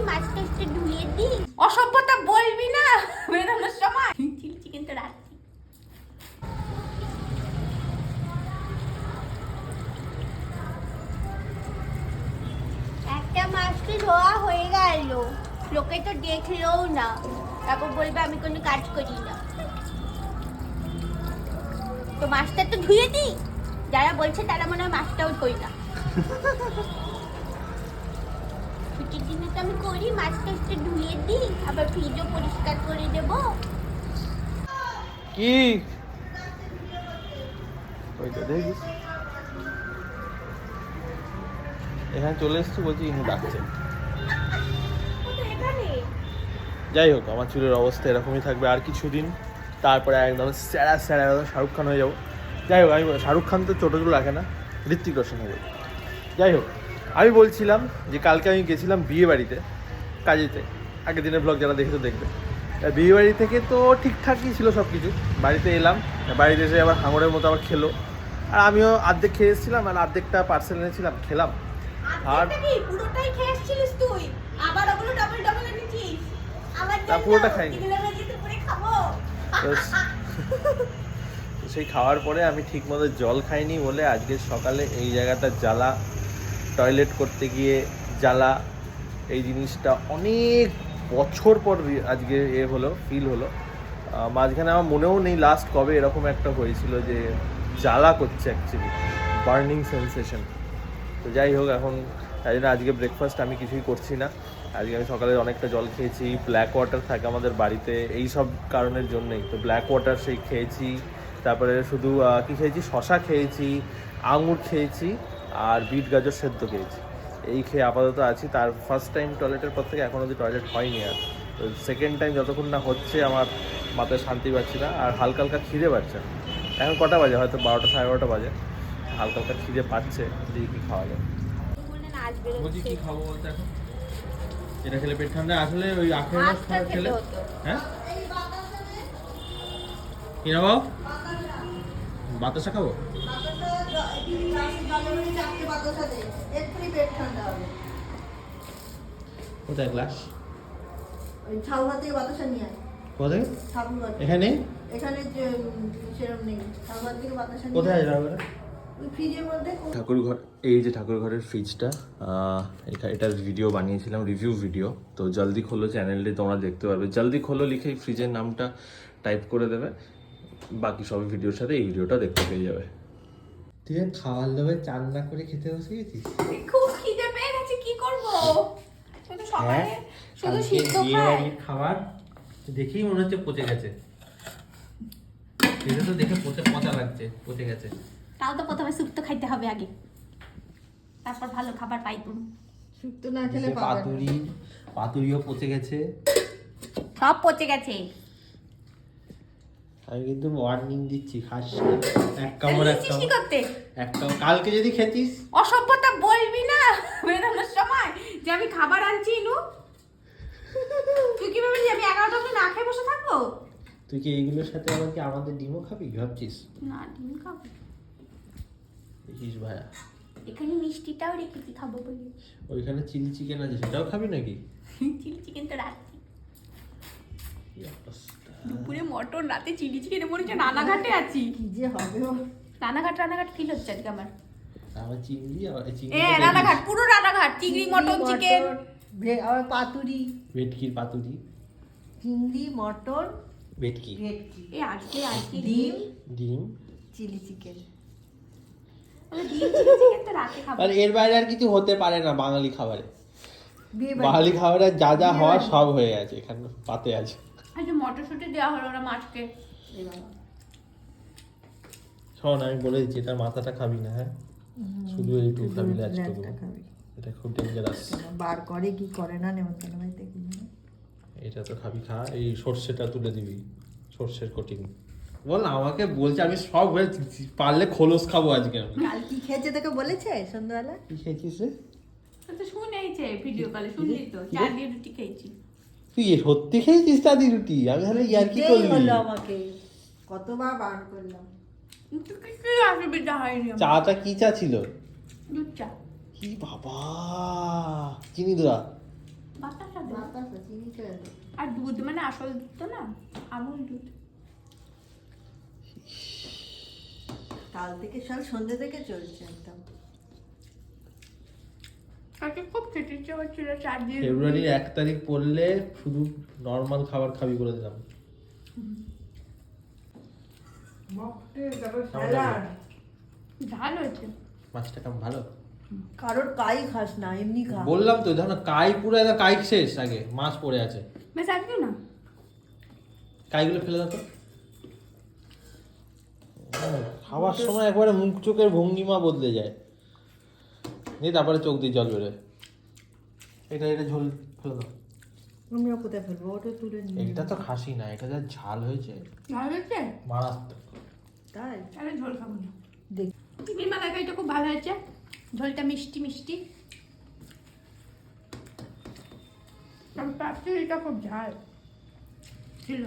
মাছটা একটু ধুয়ে দিই। অসভ্যতা বলবি না বেরোনোর সময়। চিলি চিকেন তো রাখছি। একটা মাছটা ধোয়া হয়ে গেল, লোকে তো দেখলেও না, তারপর বলবে আমি কোনো কাজ করি না। তো মাছটা তো ধুয়ে দিই, যারা বলছে তারা মনে হয় মাছটাও ধুই না। ছুটির দিনে তো আমি করি, মাছটা একটু ধুয়ে দিই, আবার ফ্রিজও পরিষ্কার করে দেব। কি ওইটা দেখিস, এখানে চলে এসছি, বলছি ইনি ডাকছে। যাই হোক, আমার চুলের অবস্থা এরকমই থাকবে আর কিছুদিন, তারপরে একদম স্যারা স্যারা শাহরুখ খান হয়ে যাবো। যাই হোক, আমি শাহরুখ খান তো ছোটো চুল রাখে না, ঋত্বিক রোশন হয়ে যাবো। যাই হোক, আমি বলছিলাম যে কালকে আমি গেছিলাম বিয়ে বাড়িতে কাজেতে, আগের দিনের ব্লগ যারা দেখে তো দেখবে। বিয়ে বাড়ি থেকে তো ঠিকঠাকই ছিল সব কিছু, বাড়িতে এলাম, বাড়িতে এসে আবার হাঙরের মতো আবার খেলো, আর আমিও অর্ধেক খেয়ে এসেছিলাম আর অর্ধেকটা পার্সেল এনেছিলাম, খেলাম। আর পুরোটাই খেয়ে এসেছিলিস তুই, আবার ওগুলো ডাবল ডাবল এনেছিস। তা পুরোটা খাইনি। তো সেই খাওয়ার পরে আমি ঠিক মতো জল খাইনি বলে আজকে সকালে এই জায়গাটা জ্বালা, টয়লেট করতে গিয়ে জ্বালা, এই জিনিসটা অনেক বছর পর আজকে হলো, ফিল হলো। মাঝখানে আমার মনেও নেই লাস্ট কবে এরকম একটা হয়েছিল যে জ্বালা করছে, অ্যাকচুয়ালি বার্নিং সেন্সেশন। তো যাই হোক, এখন তাই জন্য আজকে ব্রেকফাস্ট আমি কিছুই করছি না। আজকে আমি সকালে অনেকটা জল খেয়েছি, ব্ল্যাক ওয়াটার থাকে আমাদের বাড়িতে এই সব কারণের জন্যই, তো ব্ল্যাক ওয়াটার সেই খেয়েছি। তারপরে শুধু কী খেয়েছি, শশা খেয়েছি, আঙুর খেয়েছি, আর বিট গাজর সেদ্ধ খেয়েছি। এই খেয়ে আপাতত আছি। তার ফার্স্ট টাইম টয়লেটের পর থেকে এখন অবধি টয়লেট হয়নি আর। তো সেকেন্ড টাইম যতক্ষণ না হচ্ছে আমার মাথায় শান্তি পাচ্ছি না, আর হালকা হালকা খিদে পাচ্ছে। এখন কটা বাজে, হয়তো 12টা 12:30 বাজে, হালকা হালকা খিদে পাচ্ছে, দিয়ে কী খাওয়া যায়। বলছি কি খাবো বলতে, এখন এটা খেলে পেট ঠান্ডা, আসলে ওই আখের রস খেলে। হ্যাঁ কি নেবো, বাতাসা খাবো। কোথায় গ্লাস, কোথায় এখানে, কোথায় ঠাকুর ঘর। এই যে ঠাকুর ঘরের ফ্রিজটা, এটার ভিডিও বানিয়েছিলাম, রিভিউ ভিডিও। তো জলদি খোলো চ্যানেলটি তোমরা দেখতে পারবে, জলদি খোলো লিখে ফ্রিজের নামটা টাইপ করে দেবে, বাকি সব ভিডিওর সাথে এই ভিডিওটা দেখতে পেয়ে যাবে। তুই খাওয়ার লোভে চান না করে খেতে বসে গেছিস? খুব খিদে পেয়ে গেছে, কি করব? শুধু সকালে শুধু সিদ্ধ খাই। খাবার দেখেই মনে হচ্ছে পচে গেছে, এটা তো দেখে পচা লাগছে, পচে গেছে। তাও তো প্রথমে শুক্তো খাইতে হবে আগে, তারপর ভালো খাবার পাই তুমি। শুক্তো না খেলে পাতুরি, পাতুরিও পচে গেছে, সব পচে গেছে। আমি কিন্তু ওয়ার্নিং দিচ্ছি, খাস না এক কামড়, কি করতে এক কামড় কালকে যদি খেতিস। অসভ্যতা বলবি না বেরোনোর সময় যে আমি খাবার আনছি। নু তুই কি ভাবছিস আমি 11টা অবধি না খেয়ে বসে থাকবো? তুই কি এইগুলোর সাথে আবার কি আমাদের ডিমও খাবি ভাবছিস? না, ডিম খাবো। দেখিস ভাইয়া, এখানে মিষ্টিটাও রেখেছি খাবো বলে। ওইখানে চিলি চিকেন আছে, সেটাও খাবি নাকি? চিলি চিকেন তো রাখছি। দুপুরে মটন, রাতে চিলি চিকেন, মনে হচ্ছে রানাঘাটে আছি। কি যে হবে, রানাঘাট ফিল হচ্ছে আজকে আমার। আবার চিংড়ি, আবার চিংড়ি, রানাঘাট, পুরো রানাঘাট, চিংড়ি, মটন, চিকেন, আবার পাতুরি, ভেটকির পাতুরি, চিংড়ি, মটন, ভেটকি, আজকে ডিম, চিলি চিকেন। ডিম চিলি চিকেন তো রাতে খাবো। আর এর বাইরে আর কিছু হতে পারে না বাঙালি খাবারে। বাঙালি খাবারে যা যা হওয়ার সব হয়ে গেছে, এখানে পাতে আছে। আচ্ছা, মটরশুঁটি দেওয়া হলো না মাছকে। শোন, আমি বলে দিচ্ছি, এটা মাথাটা খাবি না, হ্যাঁ শুধু এইটুকু খাবি, লাজটুকু। এটা খুব ডেঞ্জারাস, বার করে কি করে না নেমন্তন্ন বাড়িতে কি না। এটা তো খাবি, খা। এই সর্ষেটা তুলে দিবি, সর্ষের কোটিং। বল না, আমাকে বলছে আমি সব পারলে খোলস খাবো আজকে আমি। কাল কি খেয়েছে তোকে বলেছে সন্ধ্যাবেলা? কি খেয়েছিস রে? তো শুনেইছে ভিডিও কলে, শুনলি তো, চা দিয়ে রুটি খেয়েছি। তুই সত্যি খেয়েছিস দাদি রুটি? আমি তাহলে ইয়ার্কি করলি। হলো আমাকে কতবার বারণ করলাম। কিন্তু কিছু অসুবিধা হয়নি। চাটা কি চা ছিল? দুধ চা। কি বাবা, চিনি দেওয়া? বাতাসা আর দুধ মানে আসল দুধ তো না, আমুল দুধ। কাল থেকে সন্ধ্যে থেকে চলছে একদম। আজকে খুব খেতে ইচ্ছে হচ্ছিল, 4 দিন। ফেব্রুয়ারির 1 তারিখ পড়লে শুধু নর্মাল খাবার খাবি করে দিলাম। ঝাল হয়েছে। মাছটা কেমন ভালো? কারোর কাই খাস না, এমনি খা। বললাম তো দেখো না, কাই পুরো একদম কাই শেষ, আগে মাছ পড়ে আছে। বেশ আজকে না কাইগুলো ফেলে দাও তো। খাওয়ার সময় একবারে মুখ চোখের ভঙ্গিমা বদলে যায়, নিয়ে তারপরে চোখ দিয়ে জল বেরোয়। এটা ঝোল ফেলে দাও। আমিও কোথায় ফেলবো, ওটা তুলে নিয়ে। এটা তো খাসি না, এটা যা ঝাল হয়েছে ঝাল হয়েছে, মারাত্মক। তাই তাহলে ঝোল খাবো না। দেখ, চিংড়ি মালাইকারিটা খুব ভালো হয়েছে, ঝোলটা মিষ্টি মিষ্টি। পাপড়িটা খুব ঝাল ছিল।